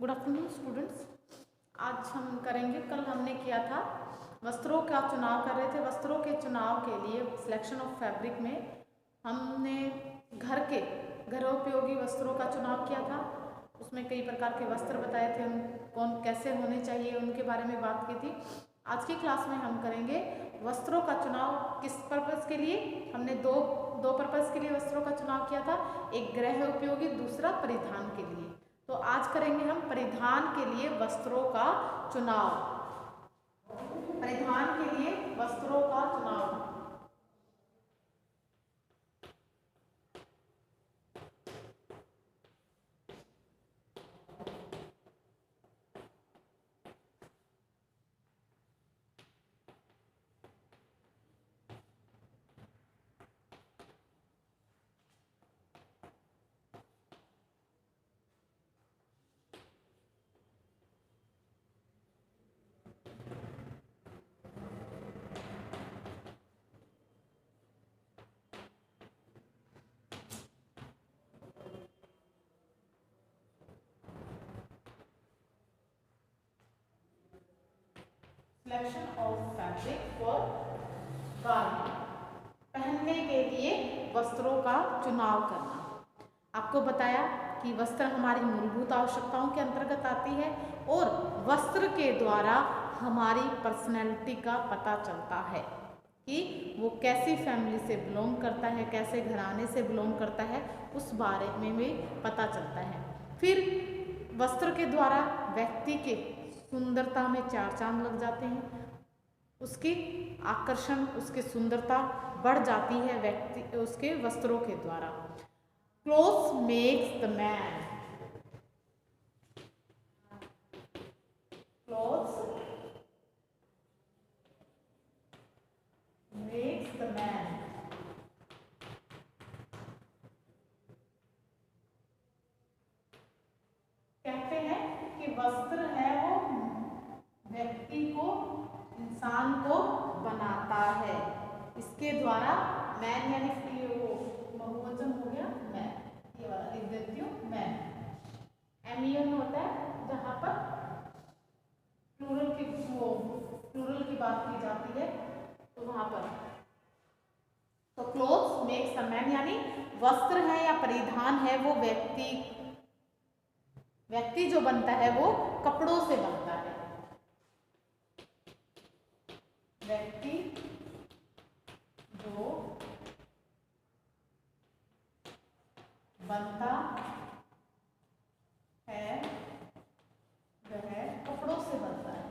Good afternoon students. आज हम करेंगे, कल हमने किया था वस्त्रों का चुनाव कर रहे थे। वस्त्रों के चुनाव के लिए सिलेक्शन ऑफ फैब्रिक में हमने घरोपयोगी वस्त्रों का चुनाव किया था। उसमें कई प्रकार के वस्त्र बताए थे, उन कौन कैसे होने चाहिए उनके बारे में बात की थी। आज की क्लास में हम करेंगे वस्त्रों का चुनाव किस पर्पज़ के लिए। हमने दो पर्पज़ के लिए वस्त्रों का चुनाव किया था, एक गृह उपयोगी, दूसरा परिधान के लिए। तो आज करेंगे हम परिधान के लिए वस्त्रों का चुनाव। परिधान के लिए वस्त्रों का चुनाव। Selection of fabric for garment, पहनने के लिए वस्त्रों का चुनाव करना। आपको बताया कि वस्त्र हमारी मूलभूत आवश्यकताओं के अंतर्गत आती है और वस्त्र के द्वारा हमारी पर्सनैलिटी का पता चलता है कि वो कैसी फैमिली से बिलोंग करता है, कैसे घराने से बिलोंग करता है, उस बारे में भी पता चलता है। फिर वस्त्र के द्वारा व्यक्ति के सुंदरता में चार चांद लग जाते हैं, उसकी आकर्षण, उसकी सुंदरता बढ़ जाती है व्यक्ति उसके वस्त्रों के द्वारा। Clothes makes the man, clothes makes the man. कहते हैं कि वस्त्र है वो व्यक्ति को, इंसान को बनाता है। इसके द्वारा मैन यानी कि वो बहुवचन हो गया मैन, ये वाला लिख देती हूँ मैन। एमईएन होता है जहाँ पर प्लूरल की बात की जाती है, तो वहां पर तो क्लोथ्स मेक्स द मैन यानी वस्त्र है या परिधान है वो व्यक्ति जो बनता है वो कपड़ों से बनता है। व्यक्ति जो बनता है वह कपड़ों से बनता है।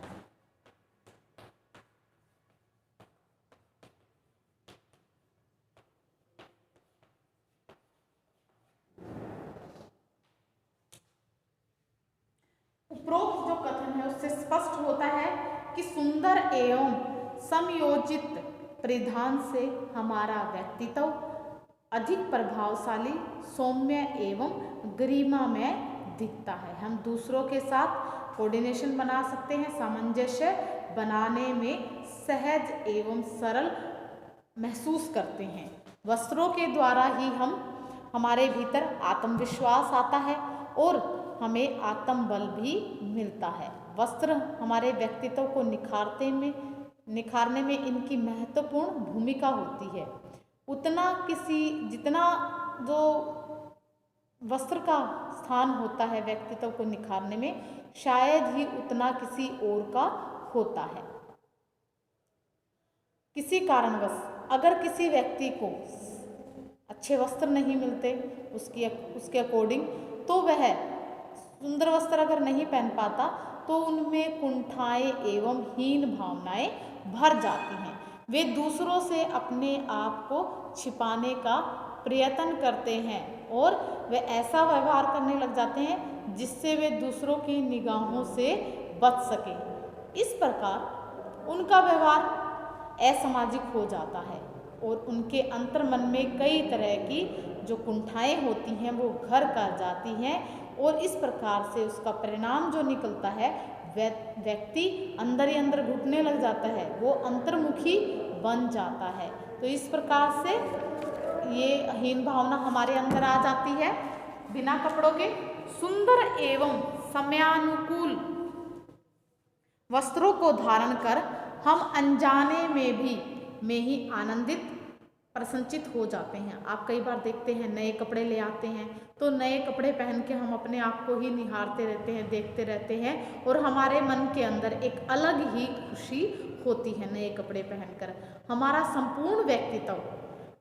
उपरोक्त जो कथन है उससे स्पष्ट होता है कि सुंदर एवं समयोजित परिधान से हमारा व्यक्तित्व अधिक प्रभावशाली, सौम्य एवं गरिमा में दिखता है। हम दूसरों के साथ कोऑर्डिनेशन बना सकते हैं, सामंजस्य बनाने में सहज एवं सरल महसूस करते हैं। वस्त्रों के द्वारा ही हमारे भीतर आत्मविश्वास आता है और हमें आत्मबल भी मिलता है। वस्त्र हमारे व्यक्तित्व को निखारने में इनकी महत्वपूर्ण भूमिका होती है। जितना जो वस्त्र का स्थान होता है व्यक्तित्व को निखारने में, शायद ही उतना किसी और का होता है। किसी कारणवश अगर किसी व्यक्ति को अच्छे वस्त्र नहीं मिलते उसके अकॉर्डिंग, तो वह सुंदर वस्त्र अगर नहीं पहन पाता तो उनमें कुंठाएं एवं हीन भावनाएं भर जाती हैं। वे दूसरों से अपने आप को छिपाने का प्रयत्न करते हैं और वे ऐसा व्यवहार करने लग जाते हैं जिससे वे दूसरों की निगाहों से बच सके। इस प्रकार उनका व्यवहार असामाजिक हो जाता है और उनके अंतर्मन में कई तरह की जो कुंठाएं होती हैं वो घर कर जाती हैं और इस प्रकार से उसका परिणाम जो निकलता है व्यक्ति अंदर ही अंदर घुटने लग जाता है, वो अंतर्मुखी बन जाता है। तो इस प्रकार से ये हीन भावना हमारे अंदर आ जाती है। बिना कपड़ों के सुंदर एवं समयानुकूल वस्त्रों को धारण कर हम अनजाने में ही आनंदित प्रसन्नचित हो जाते हैं। आप कई बार देखते हैं नए कपड़े ले आते हैं तो नए कपड़े पहन के हम अपने आप को ही निहारते रहते हैं, देखते रहते हैं और हमारे मन के अंदर एक अलग ही खुशी होती है। नए कपड़े पहनकर हमारा संपूर्ण व्यक्तित्व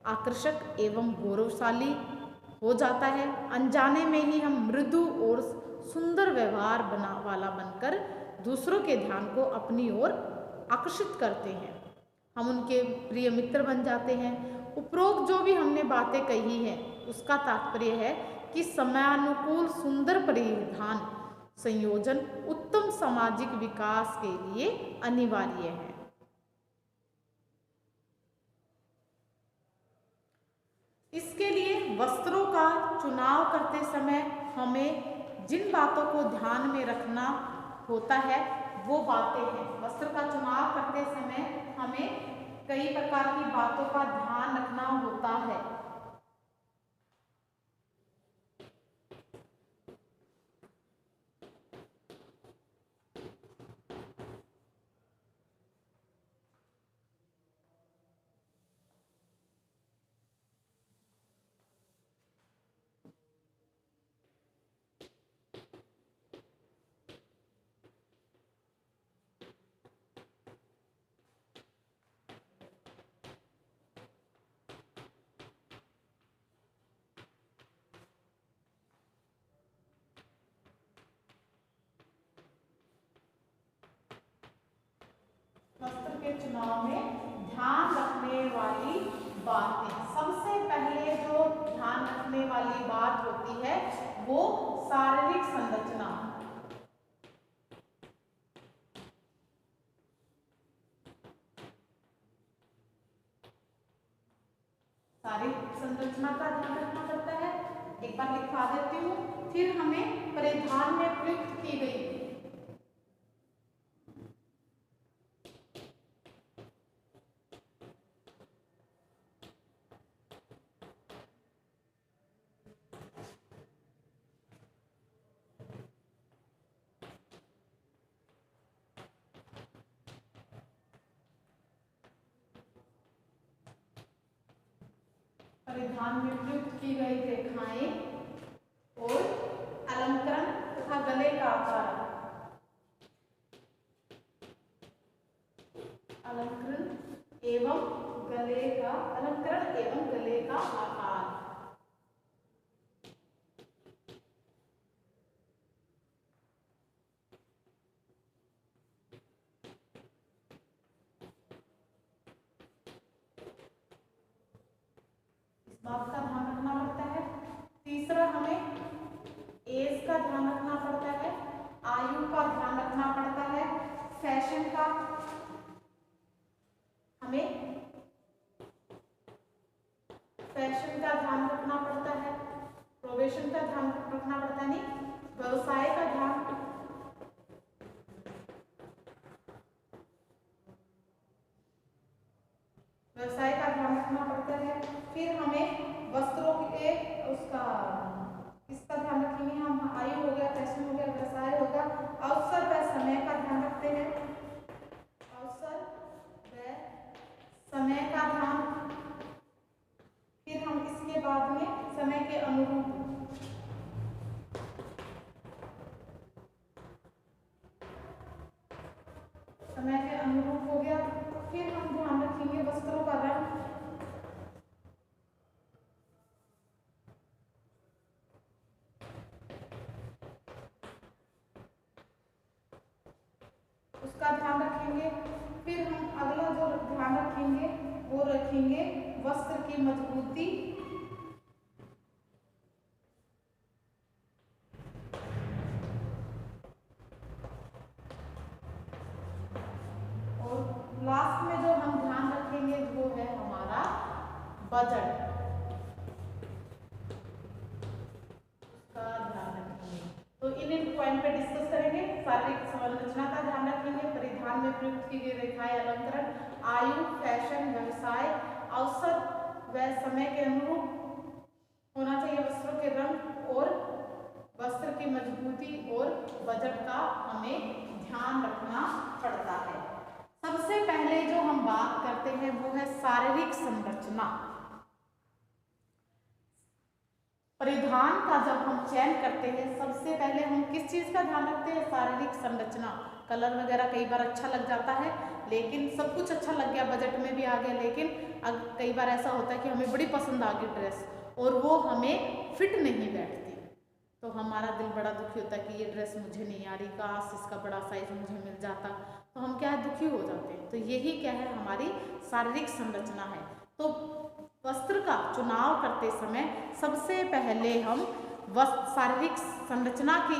आकर्षक एवं गौरवशाली हो जाता है। अनजाने में ही हम मृदु और सुंदर व्यवहार वाला बनकर दूसरों के ध्यान को अपनी ओर आकर्षित करते हैं। हम उनके प्रिय मित्र बन जाते हैं। उपरोक्त जो भी हमने बातें कही हैं उसका तात्पर्य है कि समयानुकूल सुंदर परिधान संयोजन उत्तम सामाजिक विकास के लिए अनिवार्य है। इसके लिए वस्त्रों का चुनाव करते समय हमें जिन बातों को ध्यान में रखना होता है वो बातें हैं। वस्त्र का चुनाव करते समय हमें कई प्रकार की बातों का ध्यान रखना होता है। वस्त्र के चुनाव में ध्यान रखने वाली बातें, सबसे पहले जो ध्यान रखने वाली बात होती है वो शारीरिक संरचना। शारीरिक संरचना का ध्यान रखना पड़ता है। एक बार लिखवा देती हूँ। फिर हमें परिधान में प्रयुक्त की गई परिधान में प्रयुक्त की गई रेखाएं और अलंकरण तथा गले का आकार, अलंकरण एवं गले का आकार। बात का ध्यान रखना पड़ता है। तीसरा हमें एज का ध्यान रखना पड़ता है, आयु का ध्यान रखना पड़ता है, फैशन का ध्यान रखना पड़ता है, प्रोफेशन का ध्यान रखना पड़ता है, नहीं व्यवसाय का ध्यान रखना पड़ता है। फिर हमें वस्त्रों के इसका ध्यान रखेंगे हम। आयु हो गया, फैशन हो गया, व्यवसाय होगा, अवसर व समय का ध्यान रखते हैं। अवसर व समय का ध्यान। फिर हम इसके बाद में समय के अनुरूप हो गया। फिर हम ध्यान रखेंगे वस्त्रों का रंग, उसका ध्यान रखेंगे। फिर हम अगला जो ध्यान रखेंगे वो रखेंगे वस्त्र की मजबूती, और लास्ट में जो हम ध्यान रखेंगे वो है हमारा बजट, उसका ध्यान रखेंगे। तो इन पॉइंट पे डिस्कस करेंगे। शारीरिक संरचना का ध्यान रखेंगे, परिधान में प्रयुक्त की गई रेखाएं, अलंकरण, आयु, फैशन, व्यवसाय, अवसर व समय के अनुरूप होना चाहिए वस्त्रों के रंग, और वस्त्र की मजबूती और बजट का हमें ध्यान रखना पड़ता है। सबसे पहले जो हम बात करते हैं वो है शारीरिक संरचना। परिधान का जब हम चयन करते हैं सबसे पहले हम किस चीज़ का ध्यान रखते हैं? शारीरिक संरचना। कलर वगैरह कई बार अच्छा लग जाता है, लेकिन सब कुछ अच्छा लग गया, बजट में भी आ गया, लेकिन कई बार ऐसा होता है कि हमें बड़ी पसंद आ गई ड्रेस और वो हमें फिट नहीं बैठती, तो हमारा दिल बड़ा दुखी होता है कि ये ड्रेस मुझे नहीं आ रही, काश इसका बड़ा साइज मुझे मिल जाता, तो हम क्या है, दुखी हो जाते हैं। तो यही क्या है, हमारी शारीरिक संरचना है। तो वस्त्र का चुनाव करते समय सबसे पहले हम शारीरिक संरचना के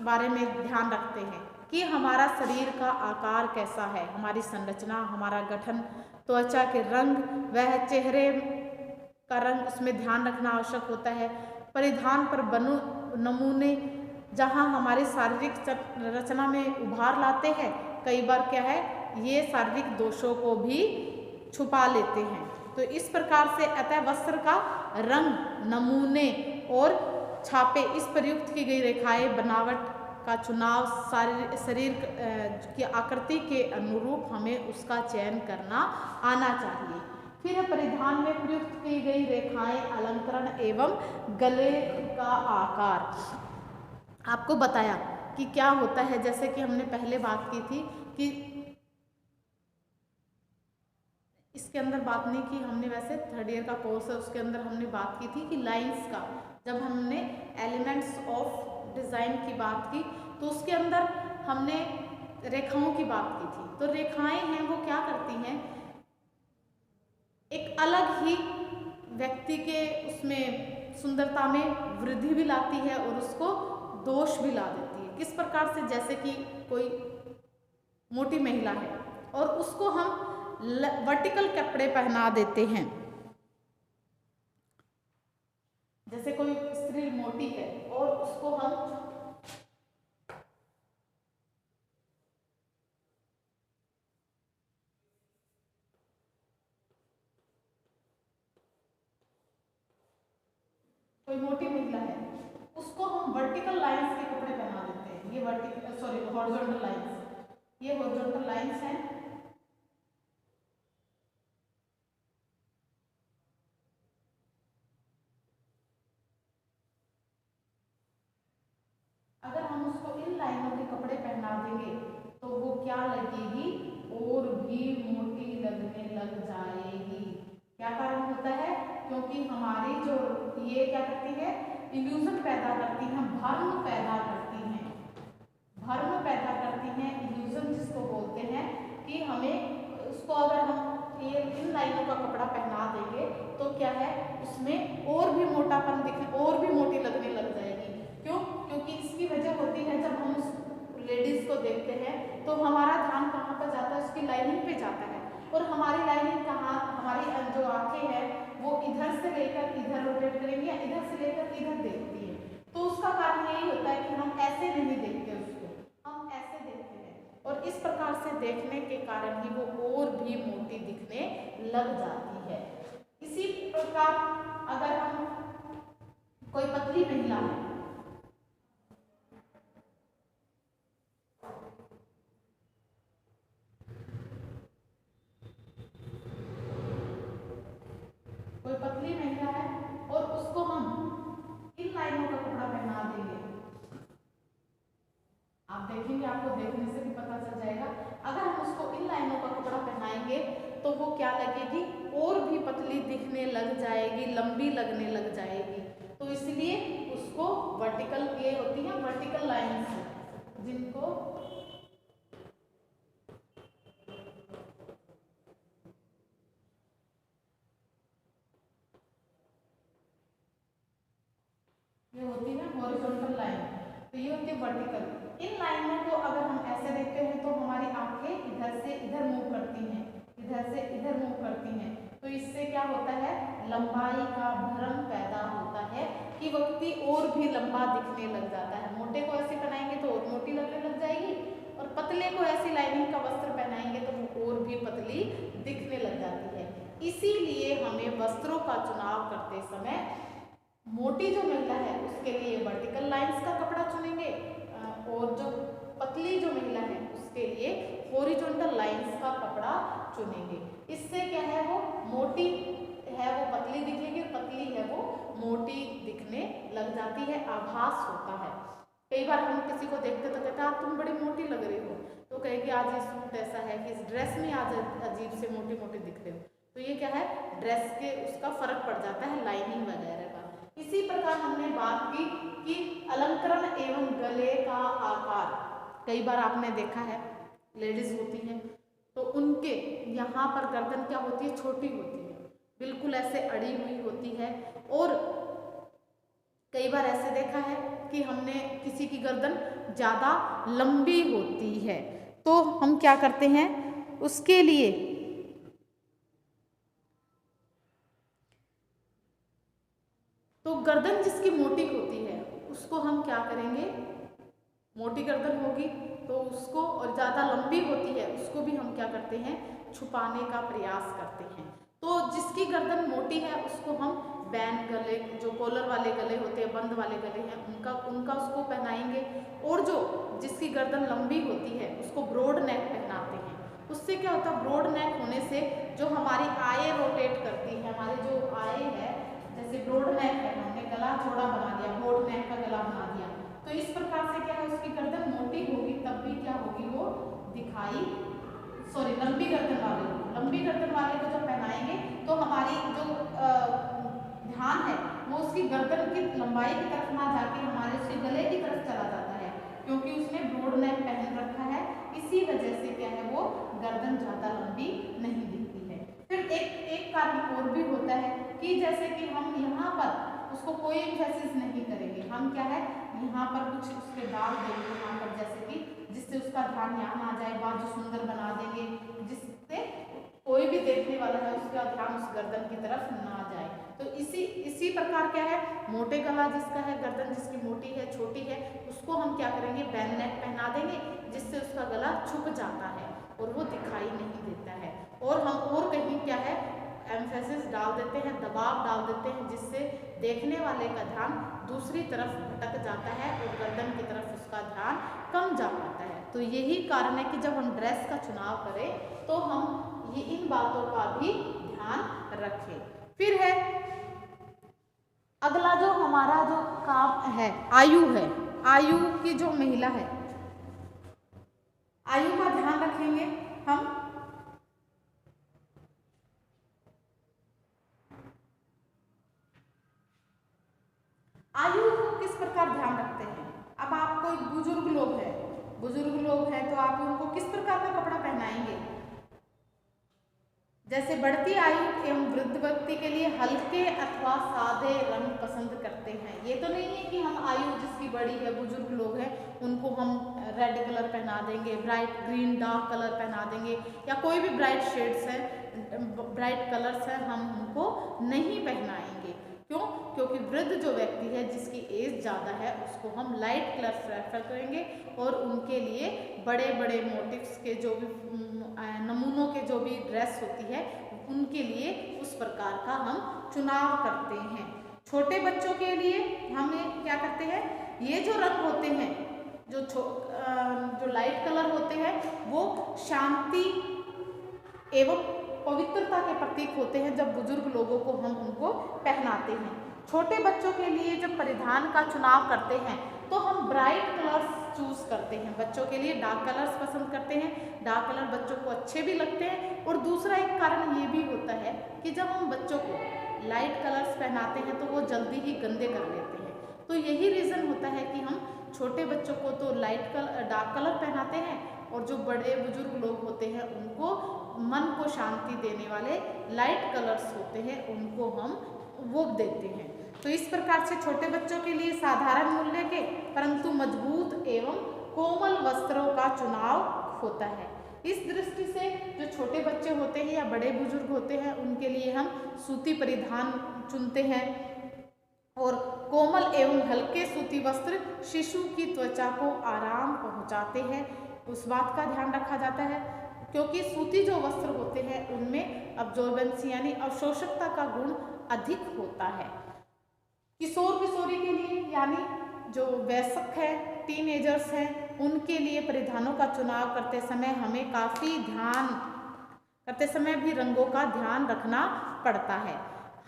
बारे में ध्यान रखते हैं कि हमारा शरीर का आकार कैसा है, हमारी संरचना, हमारा गठन, त्वचा के रंग, वह चेहरे का रंग, उसमें ध्यान रखना आवश्यक होता है। परिधान पर बनो नमूने जहाँ हमारी शारीरिक रचना में उभार लाते हैं, कई बार क्या है, ये शारीरिक दोषों को भी छुपा लेते हैं। तो इस प्रकार से अतः वस्त्र का रंग, नमूने और छापे, इस पर युक्त की गई रेखाएं, बनावट का चुनाव शरीर की आकृति के अनुरूप हमें उसका चयन करना आना चाहिए। फिर है परिधान में प्रयुक्त की गई रेखाएं, अलंकरण एवं गले का आकार। आपको बताया कि क्या होता है, जैसे कि हमने पहले बात की थी कि इसके अंदर बात नहीं की हमने, वैसे थर्ड ईयर का कोर्स है उसके अंदर हमने बात की थी कि लाइंस का, जब हमने एलिमेंट्स ऑफ डिज़ाइन की बात की तो उसके अंदर हमने रेखाओं की बात की थी। तो रेखाएं हैं वो क्या करती हैं, एक अलग ही व्यक्ति के उसमें सुंदरता में वृद्धि भी लाती है और उसको दोष भी ला देती है। किस प्रकार से, जैसे कि कोई मोटी महिला है और उसको हम वर्टिकल कपड़े पहना देते हैं, जैसे कोई स्त्री मोटी है और उसको हम कोई मोटी महिला है उसको हम वर्टिकल लाइंस के कपड़े पहना देते हैं। ये हॉरिजॉन्टल लाइंस, ये हॉरिजॉन्टल लाइंस हैं। अगर हम उसको इन लाइनों के कपड़े पहना देंगे तो वो क्या लगेगी, और भी मोटी लगने लग जाएगी। क्या कारण होता है, क्योंकि हमारी जो ये क्या करती है, इल्यूजन पैदा करती हैं, भ्रम पैदा करती हैं, भ्रम पैदा करती हैं, इल्यूजन जिसको बोलते हैं, कि हमें उसको अगर हम ये इन लाइनों का कपड़ा पहना देंगे तो क्या है, उसमें और भी मोटापन दिखने, और भी मोटी लगने लग जाएगी। क्यों? क्योंकि इसकी वजह होती है, जब हम उस लेडीज को देखते हैं तो हमारा ध्यान कहाँ पर जाता है, उसकी लाइनिंग पे जाता है, और हमारी लाइनिंग कहाँ, हमारी जो आंखें हैं वो इधर से लेकर इधर रोटेट करेंगी या इधर से लेकर इधर देखती है। तो उसका कारण यही होता है कि हम ऐसे नहीं देखते उसको, हम ऐसे देखते हैं, और इस प्रकार से देखने के कारण ही वो और भी मोटी दिखने लग जाती है। इसी प्रकार अगर हम कोई पतली महिला है, कोई पतली महिला है और उसको हम इन लाइनों का कपड़ा पहना देंगे, आप देखेंगे, आपको देखने से भी पता चल जाएगा। अगर हम उसको इन लाइनों का कपड़ा पहनाएंगे तो वो क्या लगेगी, और भी पतली दिखने लग जाएगी, लंबी लगने लग जाएगी। तो इसलिए उसको वर्टिकल, ये होती है वर्टिकल लाइंस, जिनको ये होती है हॉरिजॉन्टल लाइन, तो ये होती है वर्टिकल। इन लाइनों को अगर हम ऐसे देखते हैं तो हमारी आंखें इधर से इधर मूव करती हैं, इधर से इधर मूव करती हैं, तो इससे क्या होता है, लंबाई का भ्रम पैदा होता है कि व्यक्ति और भी लंबा दिखने लग जाता है। मोटे को ऐसे पहनाएंगे तो और मोटी लगने लग जाएगी, और पतले को ऐसी लाइनिंग का वस्त्र पहनाएंगे तो वो और भी पतली दिखने लग जाती है। इसीलिए हमें वस्त्रों का चुनाव करते समय मोटी जो महिला है उसके लिए वर्टिकल लाइंस का कपड़ा चुनेंगे, और जो पतली जो महिला है उसके लिए हॉरिजॉन्टल लाइंस का कपड़ा चुनेंगे। इससे क्या है, वो मोटी है वो पतली दिखेगी, पतली है वो मोटी दिखने लग जाती है, आभास होता है। कई बार हम किसी को देखते तो कहते हैं तुम बड़ी मोटी लग रही हो, तो कहेगी आज ये सूट ऐसा है कि इस ड्रेस में आज अजीब से मोटी मोटी दिख रहे हो। तो ये क्या है, ड्रेस के उसका फर्क पड़ जाता है, लाइनिंग वगैरह का। इसी प्रकार हमने बात की कि अलंकरण एवं गले का आकार। कई बार आपने देखा है लेडीज होती हैं तो उनके यहाँ पर गर्दन क्या होती है, छोटी होती है, बिल्कुल ऐसे अड़ी हुई होती है। और कई बार ऐसे देखा है कि हमने किसी की गर्दन ज़्यादा लंबी होती है, तो हम क्या करते हैं उसके लिए, तो गर्दन जिसकी मोटी होती है उसको हम क्या करेंगे, मोटी गर्दन होगी तो उसको, और ज़्यादा लंबी होती है उसको भी हम क्या करते हैं, छुपाने का प्रयास करते हैं। तो जिसकी गर्दन मोटी है उसको हम बैंड गले, जो कॉलर वाले गले होते हैं, बंद वाले गले हैं, उनका उसको पहनाएंगे। और जो जिसकी गर्दन लंबी होती है उसको ब्रॉड नेक पहनाते हैं। उससे क्या होता है, ब्रॉड नेक होने से जो हमारी आय रोटेट करती है, हमारी जो आय है, जैसे ब्रॉड नेक है, हमने गला चौड़ा बना दिया, ब्रॉड नेक का गला बना दिया, तो इस प्रकार से क्या है उसकी गर्दन मोटी होगी तब भी क्या होगी, वो दिखाई, सॉरी लंबी गर्दन वाले को जब पहनाएंगे तो हमारी जो ध्यान है वो उसकी गर्दन की लंबाई की तरफ ना जाके हमारे उसके गले की तरफ चला जाता है, क्योंकि उसने ब्रॉड नेक पहन रखा है। इसी वजह से क्या है, वो गर्दन ज़्यादा लंबी नहीं दिखती है। फिर एक कारण और भी होता है कि जैसे कि हम यहाँ पर उसको कोई एम्फेसिस नहीं करेंगे, हम क्या है यहाँ पर कुछ उसके डाल देंगे यहाँ पर, जैसे कि जिससे उसका ध्यान यहाँ ना जाए, बाजू सुंदर बना देंगे जिससे कोई भी देखने वाला है उसका ध्यान उस गर्दन की तरफ ना जाए। तो इसी प्रकार क्या है, मोटे गला जिसका है, गर्दन जिसकी मोटी है, छोटी है, उसको हम क्या करेंगे, बैन नेक पहना देंगे जिससे उसका गला छुप जाता है और वो दिखाई नहीं देता है। और हम और कहीं क्या है एम्फेसिस डाल देते हैं, दबाव डाल देते हैं, जिससे देखने वाले का ध्यान दूसरी तरफ भटक जाता है और गर्दन की तरफ उसका ध्यान कम जा पाता है। तो यही कारण है कि जब हम ड्रेस का चुनाव करें तो हम ये इन बातों का भी ध्यान रखें। फिर है अगला जो हमारा जो काम है, आयु है। आयु की जो महिला है, आयु का ध्यान रखेंगे हम। आयु को किस प्रकार ध्यान रखते हैं, अब आप कोई बुजुर्ग लोग हैं तो आप उनको किस प्रकार का कपड़ा पहनाएंगे। जैसे बढ़ती आयु एवं वृद्ध व्यक्ति के लिए हल्के अथवा सादे रंग पसंद करते हैं। ये तो नहीं है कि हम आयु जिसकी बड़ी है, बुजुर्ग लोग हैं, उनको हम रेड कलर पहना देंगे, ब्राइट ग्रीन डार्क कलर पहना देंगे, या कोई भी ब्राइट शेड्स हैं, ब्राइट कलर्स हैं, हम उनको नहीं पहनाएंगे। क्यों? क्योंकि वृद्ध जो व्यक्ति है जिसकी एज ज़्यादा है उसको हम लाइट कलर प्रेफर करेंगे, और उनके लिए बड़े बड़े मोटिव्स के जो भी नमूनों के जो भी ड्रेस होती है उनके लिए उस प्रकार का हम चुनाव करते हैं। छोटे बच्चों के लिए हम क्या करते हैं, ये जो रंग होते हैं, जो लाइट कलर होते हैं वो शांति एवं पवित्रता के प्रतीक होते हैं। जब बुजुर्ग लोगों को हम उनको पहनाते हैं, छोटे बच्चों के लिए जब परिधान का चुनाव करते हैं तो हम ब्राइट कलर्स चूज करते हैं। बच्चों के लिए डार्क कलर्स पसंद करते हैं, डार्क कलर बच्चों को अच्छे भी लगते हैं। और दूसरा एक कारण ये भी होता है कि जब हम बच्चों को लाइट कलर्स पहनाते हैं तो वो जल्दी ही गंदे कर लेते हैं। तो यही रीज़न होता है कि हम छोटे बच्चों को तो डार्क कलर पहनाते हैं, और जो बड़े बुजुर्ग लोग होते हैं उनको मन को शांति देने वाले लाइट कलर्स होते हैं उनको हम वो देते हैं। तो इस प्रकार से छोटे बच्चों के लिए साधारण मूल्य के परंतु मजबूत एवं कोमल वस्त्रों का चुनाव होता है। इस दृष्टि से जो छोटे बच्चे होते हैं या बड़े बुजुर्ग होते हैं उनके लिए हम सूती परिधान चुनते हैं, और कोमल एवं हल्के सूती वस्त्र शिशु की त्वचा को आराम पहुंचाते हैं, उस बात का ध्यान रखा जाता है। क्योंकि सूती जो वस्त्र होते हैं उनमें अब्जॉर्बेंसी यानी अवशोषकता का गुण अधिक होता है। किशोर किशोरी के लिए यानी जो वयस्क है, टीनेजर्स हैं, उनके लिए परिधानों का चुनाव करते समय हमें काफ़ी ध्यान करते समय भी रंगों का ध्यान रखना पड़ता है।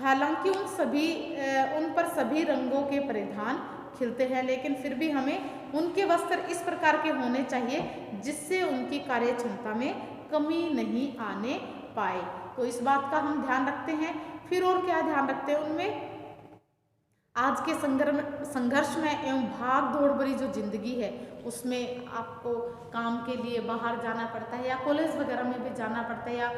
हालांकि उन पर सभी रंगों के परिधान खिलते हैं, लेकिन फिर भी हमें उनके वस्त्र इस प्रकार के होने चाहिए जिससे उनकी कार्य क्षमता में कमी नहीं आने पाए। तो इस बात का हम ध्यान रखते हैं। फिर और क्या ध्यान रखते हैं उनमें, आज के संघर्ष में एवं भाग दौड़ भरी जो जिंदगी है उसमें आपको काम के लिए बाहर जाना पड़ता है या कॉलेज वगैरह में भी जाना पड़ता है या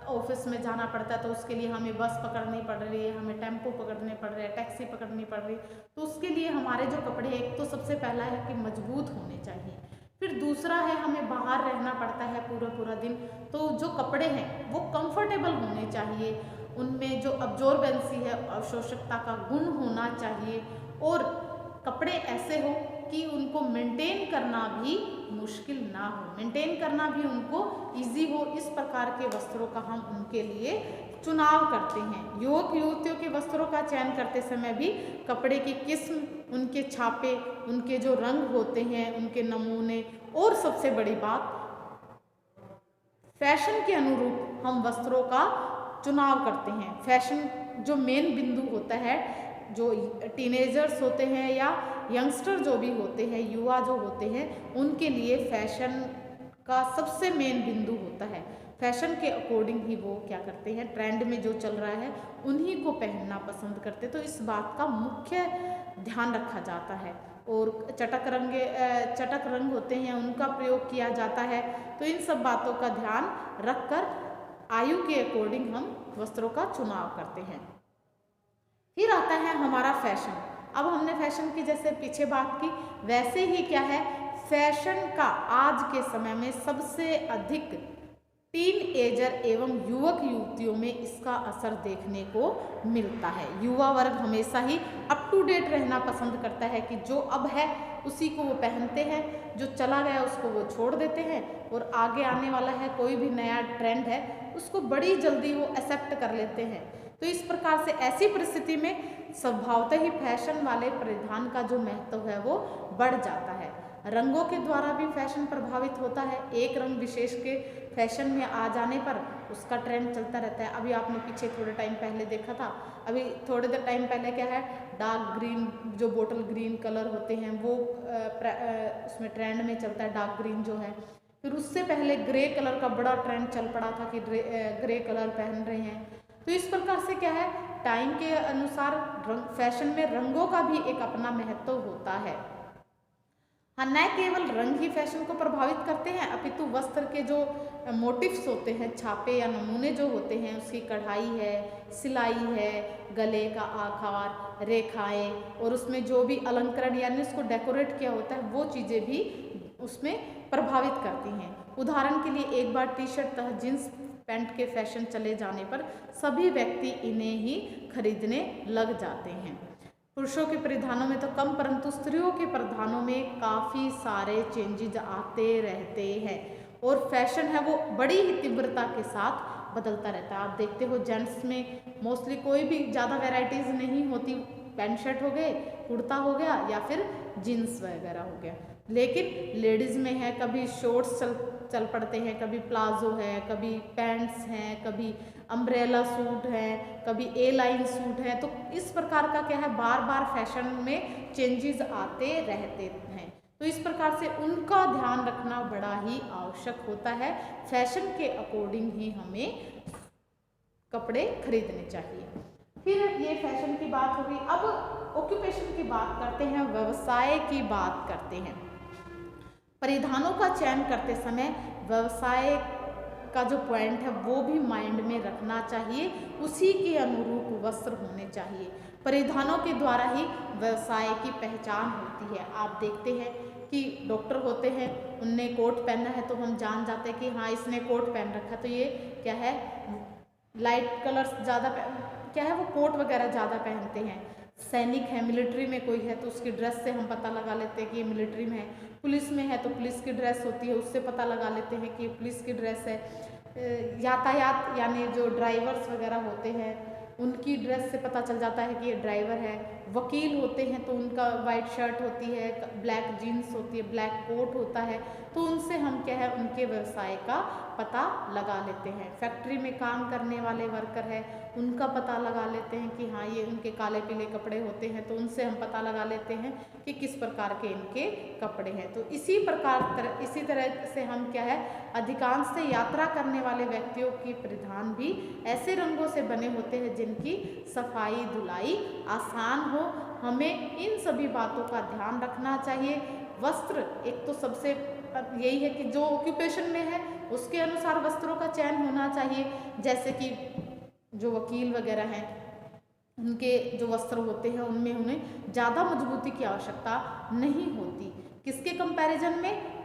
ऑफिस में जाना पड़ता है, तो उसके लिए हमें बस पकड़नी पड़ रही है, हमें टेम्पो पकड़ने पड़ रहे हैं, टैक्सी पकड़नी पड़ रही है। तो उसके लिए हमारे जो कपड़े एक तो सबसे पहला है कि मजबूत होने चाहिए। फिर दूसरा है हमें बाहर रहना पड़ता है पूरा दिन, तो जो कपड़े हैं वो कंफर्टेबल होने चाहिए, उनमें जो अब्जॉर्बेंसी है, अवशोषकता का गुण होना चाहिए और कपड़े ऐसे हो कि उनको मेंटेन करना भी मुश्किल ना हो, मेंटेन करना भी उनको इजी हो। इस प्रकार के वस्त्रों का हम उनके लिए चुनाव करते हैं। युवक युवतियों के वस्त्रों का चयन करते समय भी कपड़े की किस्म, उनके छापे, उनके जो रंग होते हैं, उनके नमूने और सबसे बड़ी बात फैशन के अनुरूप हम वस्त्रों का चुनाव करते हैं। फैशन जो मेन बिंदु होता है, जो टीनेजर्स होते हैं या यंगस्टर जो भी होते हैं, युवा जो होते हैं, उनके लिए फैशन का सबसे मेन बिंदु होता है। फैशन के अकॉर्डिंग ही वो क्या करते हैं, ट्रेंड में जो चल रहा है उन्हीं को पहनना पसंद करते, तो इस बात का मुख्य ध्यान रखा जाता है। और चटक रंग होते हैं उनका प्रयोग किया जाता है। तो इन सब बातों का ध्यान रखकर आयु के अकॉर्डिंग हम वस्त्रों का चुनाव करते हैं। फिर आता है हमारा फैशन। अब हमने फैशन की जैसे पीछे बात की, वैसे ही क्या है, फैशन का आज के समय में सबसे अधिक टीन एजर एवं युवक युवतियों में इसका असर देखने को मिलता है। युवा वर्ग हमेशा ही अप टू डेट रहना पसंद करता है कि जो अब है उसी को वो पहनते हैं, जो चला गया उसको वो छोड़ देते हैं और आगे आने वाला है कोई भी नया ट्रेंड है उसको बड़ी जल्दी वो एक्सेप्ट कर लेते हैं। तो इस प्रकार से ऐसी परिस्थिति में स्वभावतः ही फैशन वाले परिधान का जो महत्व है वो बढ़ जाता है। रंगों के द्वारा भी फैशन प्रभावित होता है। एक रंग विशेष के फैशन में आ जाने पर उसका ट्रेंड चलता रहता है। अभी आपने पीछे थोड़े टाइम पहले देखा था, अभी थोड़े देर टाइम पहले क्या है, डार्क ग्रीन जो बोटल ग्रीन कलर होते हैं वो उसमें ट्रेंड में चलता है, डार्क ग्रीन जो है। फिर उससे पहले ग्रे कलर का बड़ा ट्रेंड चल पड़ा था कि ग्रे कलर पहन रहे हैं। तो इस प्रकार से क्या है, टाइम के अनुसार फैशन में रंगों का भी एक अपना महत्व होता है। हाँ, न केवल रंग ही फैशन को प्रभावित करते हैं अपितु वस्त्र के जो मोटिव्स होते हैं, छापे या नमूने जो होते हैं, उसकी कढ़ाई है, सिलाई है, गले का आकार, रेखाएं और उसमें जो भी अलंकरण यानी उसको डेकोरेट किया होता है वो चीज़ें भी उसमें प्रभावित करती हैं। उदाहरण के लिए एक बार टी शर्ट तथा जींस पैंट के फैशन चले जाने पर सभी व्यक्ति इन्हें ही खरीदने लग जाते हैं। पुरुषों के परिधानों में तो कम, परंतु स्त्रियों के परिधानों में काफ़ी सारे चेंजेज आते रहते हैं और फैशन है वो बड़ी ही तीव्रता के साथ बदलता रहता है। आप देखते हो जेंट्स में मोस्टली कोई भी ज़्यादा वैरायटीज़ नहीं होती, पैंट शर्ट हो गए, कुर्ता हो गया या फिर जीन्स वगैरह हो गया। लेकिन लेडीज़ में है कभी शॉर्ट्स चल पड़ते हैं, कभी प्लाजो है, कभी पैंट्स हैं, कभी अम्ब्रेला सूट है, कभी ए लाइन सूट है। तो इस प्रकार का क्या है, बार बार फैशन में चेंजेस आते रहते हैं। तो इस प्रकार से उनका ध्यान रखना बड़ा ही आवश्यक होता है। फैशन के अकॉर्डिंग ही हमें कपड़े खरीदने चाहिए। फिर ये फैशन की बात होगी। अब ऑक्यूपेशन की बात करते हैं, व्यवसाय की बात करते हैं। परिधानों का चयन करते समय व्यवसाय का जो पॉइंट है वो भी माइंड में रखना चाहिए, उसी के अनुरूप वस्त्र होने चाहिए। परिधानों के द्वारा ही व्यवसाय की पहचान होती है। आप देखते हैं कि डॉक्टर होते हैं, उनने कोट पहना है तो हम जान जाते हैं कि हाँ इसने कोट पहन रखा, तो ये क्या है, लाइट कलर्स ज़्यादा क्या है वो कोट वगैरह ज़्यादा पहनते हैं। सैनिक है, मिलिट्री में कोई है तो उसकी ड्रेस से हम पता लगा लेते हैं कि ये मिलिट्री में है। पुलिस में है तो पुलिस की ड्रेस होती है, उससे पता लगा लेते हैं कि पुलिस की ड्रेस है। यातायात यानी जो ड्राइवर्स वगैरह होते हैं उनकी ड्रेस से पता चल जाता है कि ये ड्राइवर है। वकील होते हैं तो उनका वाइट शर्ट होती है, ब्लैक जीन्स होती है, ब्लैक कोट होता है, तो उनसे हम क्या है उनके व्यवसाय का पता लगा लेते हैं। फैक्ट्री में काम करने वाले वर्कर है, उनका पता लगा लेते हैं कि हाँ ये उनके काले पीले कपड़े होते हैं, तो उनसे हम पता लगा लेते हैं कि किस प्रकार के इनके कपड़े हैं। तो इसी तरह से हम क्या है अधिकांश से यात्रा करने वाले व्यक्तियों के परिधान भी ऐसे रंगों से बने होते हैं जिनकी सफाई धुलाई आसान हो। हमें इन सभी बातों का ध्यान रखना चाहिए। वस्त्र एक तो सबसे यही है कि जो ऑक्यूपेशन में है उसके अनुसार वस्त्रों का चयन होना चाहिए। जैसे कि जो वकील वगैरह हैं उनके जो वस्त्र होते हैं उनमें उन्हें ज़्यादा मजबूती की आवश्यकता नहीं होती। किसके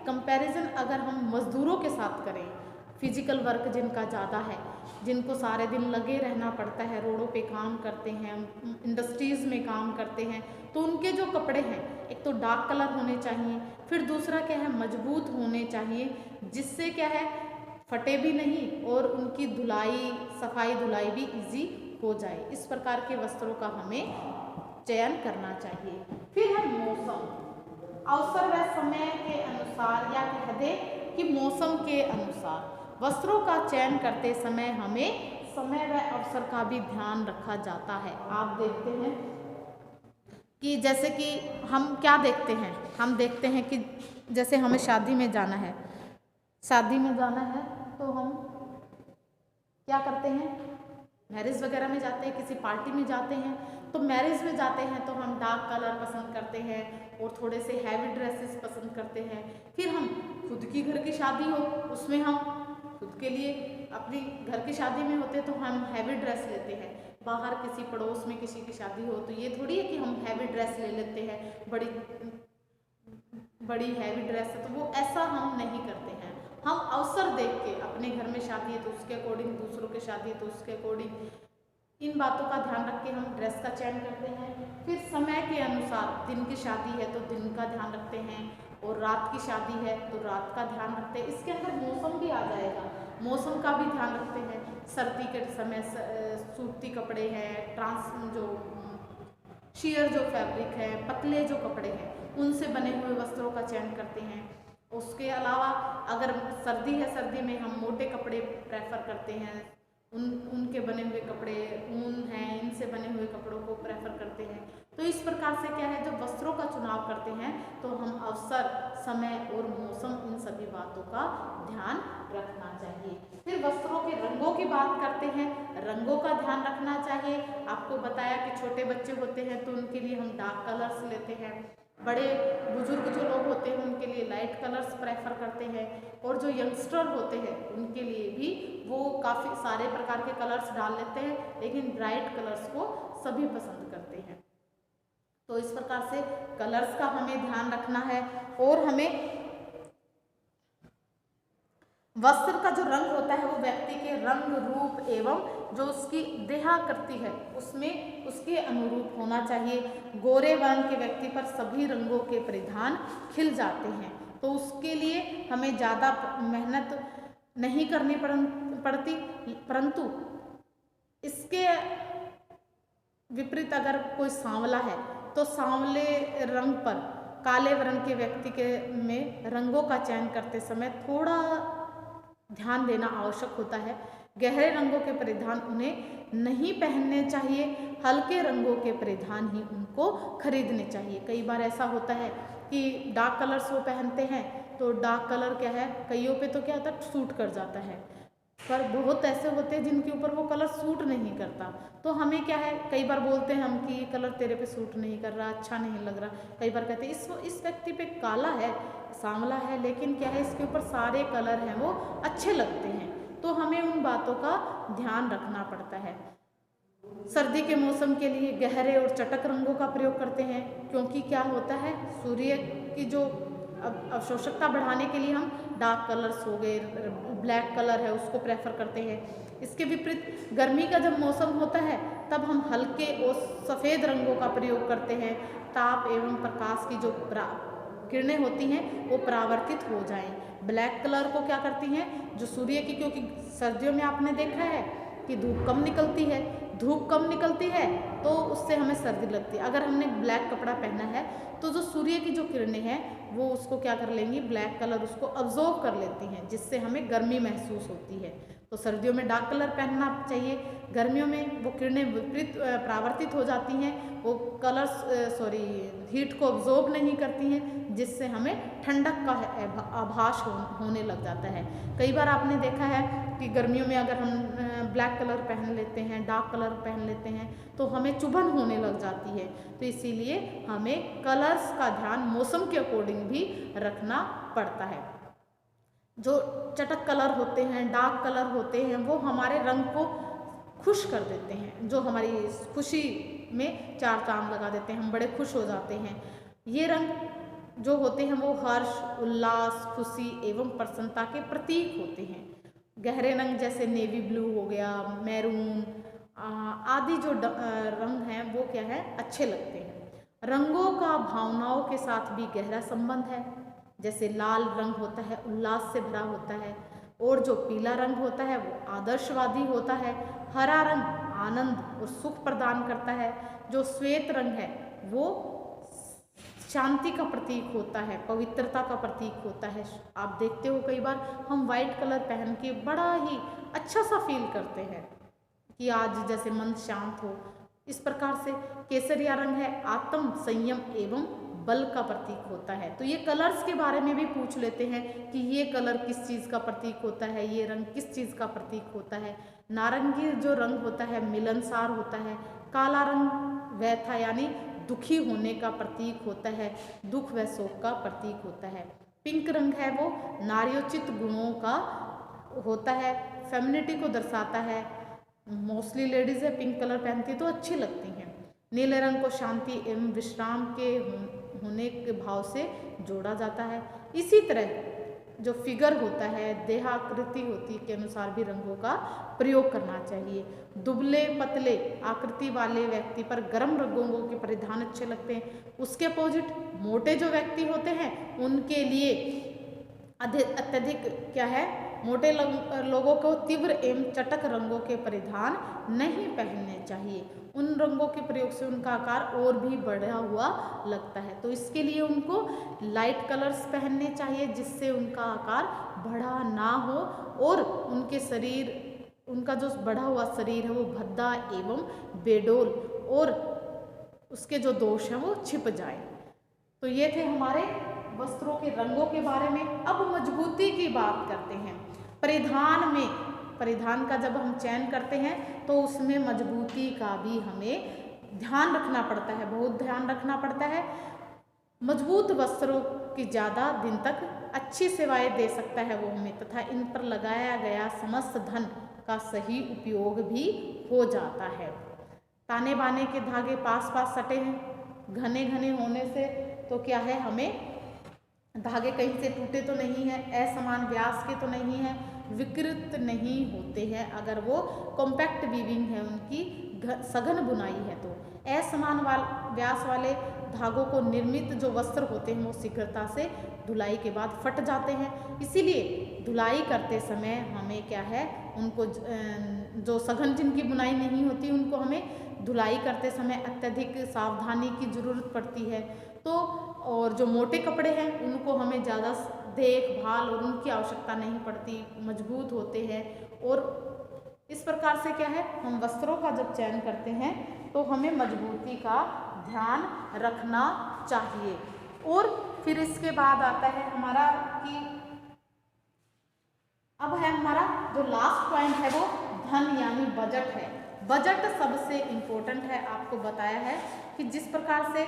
कंपैरिजन अगर हम मजदूरों के साथ करें, फिजिकल वर्क जिनका ज़्यादा है, जिनको सारे दिन लगे रहना पड़ता है, रोडों पे काम करते हैं, इंडस्ट्रीज़ में काम करते हैं, तो उनके जो कपड़े हैं एक तो डार्क कलर होने चाहिए, फिर दूसरा क्या है मजबूत होने चाहिए, जिससे क्या है फटे भी नहीं और उनकी धुलाई सफाई धुलाई भी इजी हो जाए। इस प्रकार के वस्त्रों का हमें चयन करना चाहिए। फिर है मौसम, अवसर व समय के अनुसार या कह दे कि मौसम के अनुसार वस्त्रों का चयन करते समय हमें समय व अवसर का भी ध्यान रखा जाता है। आप देखते हैं कि जैसे कि हम क्या देखते हैं, हम देखते हैं कि जैसे हमें शादी में जाना है, शादी में जाना है तो हम क्या करते हैं, मैरिज वगैरह में जाते हैं, किसी पार्टी में जाते हैं, तो मैरिज में जाते हैं तो हम डार्क कलर पसंद करते हैं और थोड़े से हैवी ड्रेसेस पसंद करते हैं। फिर हम खुद की घर की शादी हो उसमें हम खुद के लिए अपनी घर की शादी में होते तो हम हैवी ड्रेस लेते हैं। बाहर किसी पड़ोस में किसी की शादी हो तो ये थोड़ी है कि हम हैवी ड्रेस ले लेते हैं, बड़ी हैवी ड्रेस है, तो वो ऐसा हम नहीं करते हैं। हम अवसर देख के, अपने घर में शादी है तो उसके अकॉर्डिंग, दूसरों के शादी है तो उसके अकॉर्डिंग, इन बातों का ध्यान रख के हम ड्रेस का चयन करते हैं। फिर समय के अनुसार, दिन की शादी है तो दिन का ध्यान रखते हैं और रात की शादी है तो रात का ध्यान रखते हैं। इसके अंदर मौसम भी आ जाएगा, मौसम का भी ध्यान रखते हैं। सर्दी के समय सूती कपड़े हैं, जो शेयर जो फैब्रिक है, पतले जो कपड़े हैं उनसे बने हुए वस्त्रों का चयन करते हैं। उसके अलावा अगर सर्दी है, सर्दी में हम मोटे कपड़े प्रेफर करते हैं, उनके बने हुए कपड़े, ऊन हैं, इनसे बने हुए कपड़ों को प्रेफर करते हैं। तो इस प्रकार से क्या है, जब वस्त्रों का चुनाव करते हैं तो हम अवसर, समय और मौसम, इन सभी बातों का ध्यान रखना चाहिए। फिर वस्त्रों के रंगों की बात करते हैं, रंगों का ध्यान रखना चाहिए। आपको बताया कि छोटे बच्चे होते हैं तो उनके लिए हम डार्क कलर्स लेते हैं, बड़े बुजुर्ग जो लोग होते हैं उनके लिए लाइट कलर्स प्रेफर करते हैं, और जो यंगस्टर होते हैं उनके लिए भी वो काफ़ी सारे प्रकार के कलर्स डाल लेते हैं, लेकिन ब्राइट कलर्स को सभी पसंद करते हैं। तो इस प्रकार से कलर्स का हमें ध्यान रखना है। और हमें वस्त्र का जो रंग होता है वो व्यक्ति के रंग, रूप एवं जो उसकी देहाकृति है उसमें उसके अनुरूप होना चाहिए। गोरे वर्ण के व्यक्ति पर सभी रंगों के परिधान खिल जाते हैं, तो उसके लिए हमें ज़्यादा मेहनत नहीं करनी पड़ती, परंतु इसके विपरीत अगर कोई सांवला है तो सांवले रंग पर काले वर्ण के व्यक्ति के में रंगों का चयन करते समय थोड़ा ध्यान देना आवश्यक होता है। गहरे रंगों के परिधान उन्हें नहीं पहनने चाहिए, हल्के रंगों के परिधान ही उनको खरीदने चाहिए। कई बार ऐसा होता है कि डार्क कलर्स वो पहनते हैं तो डार्क कलर क्या है, कईयों पे तो क्या होता है सूट कर जाता है, पर बहुत ऐसे होते हैं जिनके ऊपर वो कलर सूट नहीं करता। तो हमें क्या है, कई बार बोलते हैं हम कि ये कलर तेरे पे सूट नहीं कर रहा, अच्छा नहीं लग रहा। कई बार कहते हैं इस व्यक्ति पे काला है, सांवला है, लेकिन क्या है इसके ऊपर सारे कलर हैं वो अच्छे लगते हैं। तो हमें उन बातों का ध्यान रखना पड़ता है। सर्दी के मौसम के लिए गहरे और चटक रंगों का प्रयोग करते हैं, क्योंकि क्या होता है सूर्य की जो अवशोषकता बढ़ाने के लिए हम डार्क कलर्स हो गए, ब्लैक कलर है उसको प्रेफर करते हैं। इसके विपरीत गर्मी का जब मौसम होता है तब हम हल्के और सफ़ेद रंगों का प्रयोग करते हैं, ताप एवं प्रकाश की जो किरणें होती हैं वो परावर्तित हो जाएं। ब्लैक कलर को क्या करती हैं, जो सूर्य की, क्योंकि सर्दियों में आपने देखा है कि धूप कम निकलती है, धूप कम निकलती है तो उससे हमें सर्दी लगती है। अगर हमने ब्लैक कपड़ा पहना है तो जो सूर्य की जो किरणें हैं वो उसको क्या कर लेंगी, ब्लैक कलर उसको अब्जॉर्ब कर लेती हैं, जिससे हमें गर्मी महसूस होती है। तो सर्दियों में डार्क कलर पहनना चाहिए। गर्मियों में वो किरणें विपरीत परावर्तित हो जाती हैं, वो कलर्स हीट को अब्जॉर्ब नहीं करती हैं, जिससे हमें ठंडक का आभास होने लग जाता है। कई बार आपने देखा है कि गर्मियों में अगर हम ब्लैक कलर पहन लेते हैं, डार्क कलर पहन लेते हैं तो हमें चुभन होने लग जाती है। तो इसीलिए हमें कलर्स का ध्यान मौसम के अकॉर्डिंग भी रखना पड़ता है। जो चटक कलर होते हैं, डार्क कलर होते हैं, वो हमारे रंग को खुश कर देते हैं, जो हमारी खुशी में चार चांद लगा देते हैं, हम बड़े खुश हो जाते हैं। ये रंग जो होते हैं वो हर्ष, उल्लास, खुशी एवं प्रसन्नता के प्रतीक होते हैं। गहरे रंग जैसे नेवी ब्लू हो गया, मैरून आदि जो रंग हैं वो क्या है, अच्छे लगते हैं। रंगों का भावनाओं के साथ भी गहरा संबंध है। जैसे लाल रंग होता है उल्लास से भरा होता है, और जो पीला रंग होता है वो आदर्शवादी होता है। हरा रंग आनंद और सुख प्रदान करता है। जो श्वेत रंग है वो शांति का प्रतीक होता है, पवित्रता का प्रतीक होता है। आप देखते हो कई बार हम वाइट कलर पहन के बड़ा ही अच्छा सा फील करते हैं कि आज जैसे मन शांत हो। इस प्रकार से केसरिया रंग है आत्म संयम एवं बल का प्रतीक होता है। तो ये कलर्स के बारे में भी पूछ लेते हैं कि ये कलर किस चीज़ का प्रतीक होता है, ये रंग किस चीज़ का प्रतीक होता है। नारंगी जो रंग होता है मिलनसार होता है। काला रंग व्यथा यानी दुखी होने का प्रतीक होता है, दुख व शोक का प्रतीक होता है। पिंक रंग है वो नार्योचित गुणों का होता है, फेमिनिटी को दर्शाता है। मोस्टली लेडीज है पिंक कलर पहनती तो अच्छी लगती हैं। नीले रंग को शांति एवं विश्राम के होने के भाव से जोड़ा जाता है। इसी तरह जो फिगर होता है, देहाकृति होती के अनुसार भी रंगों का प्रयोग करना चाहिए। दुबले पतले आकृति वाले व्यक्ति पर गर्म रंगों के परिधान अच्छे लगते हैं। उसके अपोजिट मोटे जो व्यक्ति होते हैं उनके लिए अत्यधिक क्या है, मोटे लोगों को तीव्र एवं चटक रंगों के परिधान नहीं पहनने चाहिए। उन रंगों के प्रयोग से उनका आकार और भी बढ़ा हुआ लगता है। तो इसके लिए उनको लाइट कलर्स पहनने चाहिए जिससे उनका आकार बढ़ा ना हो और उनके शरीर, उनका जो बढ़ा हुआ शरीर है वो भद्दा एवं बेडोल और उसके जो दोष हैं वो छिप जाए। तो ये थे हमारे वस्त्रों के रंगों के बारे में। अब मजबूती की बात करते हैं। परिधान में, परिधान का जब हम चयन करते हैं तो उसमें मजबूती का भी हमें ध्यान रखना पड़ता है, बहुत ध्यान रखना पड़ता है। मजबूत वस्त्रों की ज़्यादा दिन तक अच्छी सेवाएं दे सकता है वो हमें, तथा इन पर लगाया गया समस्त धन का सही उपयोग भी हो जाता है। ताने बाने के धागे पास पास सटे हैं, घने घने होने से तो क्या है, हमें धागे कहीं से टूटे तो नहीं है, असमान व्यास के तो नहीं है, विकृत नहीं होते हैं। अगर वो कॉम्पैक्ट वीविंग है, उनकी सघन बुनाई है तो असमान व्यास वाले धागों को निर्मित जो वस्त्र होते हैं वो शीघ्रता से धुलाई के बाद फट जाते हैं। इसीलिए धुलाई करते समय हमें क्या है, उनको जो सघन जिनकी बुनाई नहीं होती उनको हमें धुलाई करते समय अत्यधिक सावधानी की ज़रूरत पड़ती है। तो और जो मोटे कपड़े हैं उनको हमें ज़्यादा देखभाल और उनकी आवश्यकता नहीं पड़ती, मजबूत होते हैं। और इस प्रकार से क्या है, हम वस्त्रों का जब चयन करते हैं तो हमें मजबूती का ध्यान रखना चाहिए। और फिर इसके बाद आता है हमारा कि अब है हमारा जो लास्ट पॉइंट है वो धन यानी बजट है। बजट सबसे इम्पोर्टेंट है। आपको बताया है कि जिस प्रकार से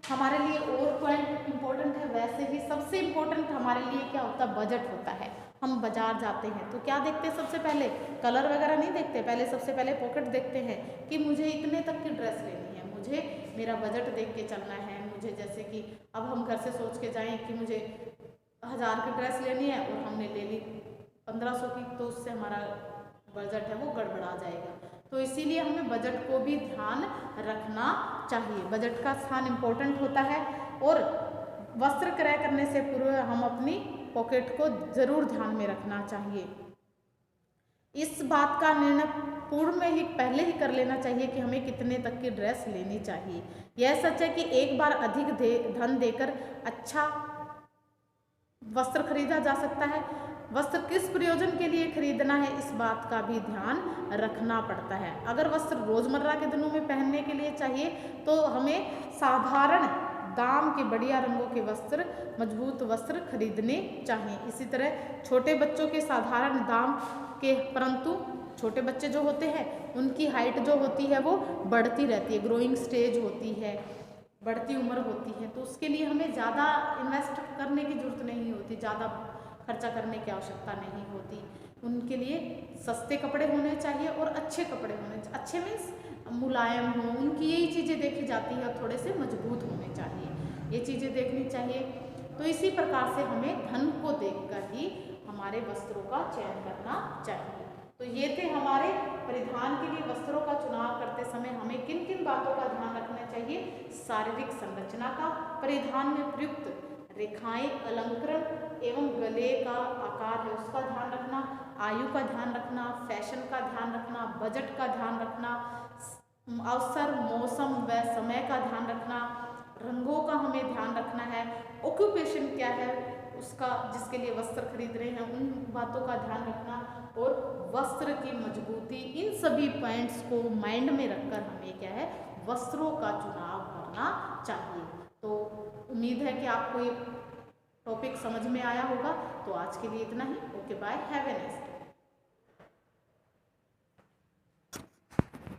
हमारे लिए और पॉइंट इम्पोर्टेंट है वैसे ही सबसे इम्पोर्टेंट हमारे लिए क्या होता है, बजट होता है। हम बाजार जाते हैं तो क्या देखते हैं, सबसे पहले कलर वगैरह नहीं देखते, पहले सबसे पहले पॉकेट देखते हैं कि मुझे इतने तक की ड्रेस लेनी है, मुझे मेरा बजट देख के चलना है। मुझे जैसे कि अब हम घर से सोच के जाएं कि मुझे 1000 की ड्रेस लेनी है और हमने ले ली 1500 की, तो उससे हमारा बजट है वो गड़बड़ा जाएगा। तो इसीलिए हमें बजट को भी ध्यान रखना चाहिए। बजट का स्थान इम्पोर्टेंट होता है। और वस्त्र क्रय करने से पूर्व हम अपनी पॉकेट को ज़रूर ध्यान में रखना चाहिए। इस बात का निर्णय पूर्व में ही पहले ही कर लेना चाहिए कि हमें कितने तक की ड्रेस लेनी चाहिए। यह सच है कि एक बार अधिक धन देकर अच्छा वस्त्र खरीदा जा सकता है। वस्त्र किस प्रयोजन के लिए खरीदना है, इस बात का भी ध्यान रखना पड़ता है। अगर वस्त्र रोजमर्रा के दिनों में पहनने के लिए चाहिए तो हमें साधारण दाम के बढ़िया रंगों के वस्त्र, मजबूत वस्त्र खरीदने चाहिए। इसी तरह छोटे बच्चों के साधारण दाम के, परंतु छोटे बच्चे जो होते हैं उनकी हाइट जो होती है वो बढ़ती रहती है, ग्रोइंग स्टेज होती है, बढ़ती उम्र होती है, तो उसके लिए हमें ज़्यादा इन्वेस्ट करने की ज़रूरत नहीं होती, ज़्यादा खर्चा करने की आवश्यकता नहीं होती। उनके लिए सस्ते कपड़े होने चाहिए और अच्छे कपड़े होने चाहिए। अच्छे मीन्स मुलायम हो, उनकी यही चीज़ें देखी जाती है, थोड़े से मजबूत होने चाहिए, ये चीज़ें देखनी चाहिए। तो इसी प्रकार से हमें धन को देखकर ही हमारे वस्त्रों का चयन करना चाहिए। तो ये थे हमारे परिधान के लिए वस्त्रों का चुनाव करते समय हमें किन किन बातों का ध्यान रखना चाहिए। शारीरिक संरचना का, परिधान में प्रयुक्त रेखाएं, अलंकरण एवं गले का आकार है उसका ध्यान रखना, आयु का ध्यान रखना, फैशन का ध्यान रखना, बजट का ध्यान रखना, अवसर, मौसम व समय का ध्यान रखना, रंगों का हमें ध्यान रखना है, ऑक्यूपेशन क्या है उसका, जिसके लिए वस्त्र खरीद रहे हैं उन बातों का ध्यान रखना, और वस्त्र की मजबूती, इन सभी पॉइंट्स को माइंड में रखकर हमें क्या है वस्त्रों का चुनाव करना चाहिए। तो उम्मीद है कि आपको ये टॉपिक समझ में आया होगा। तो आज के लिए इतना ही। Okay bye, have a nice day.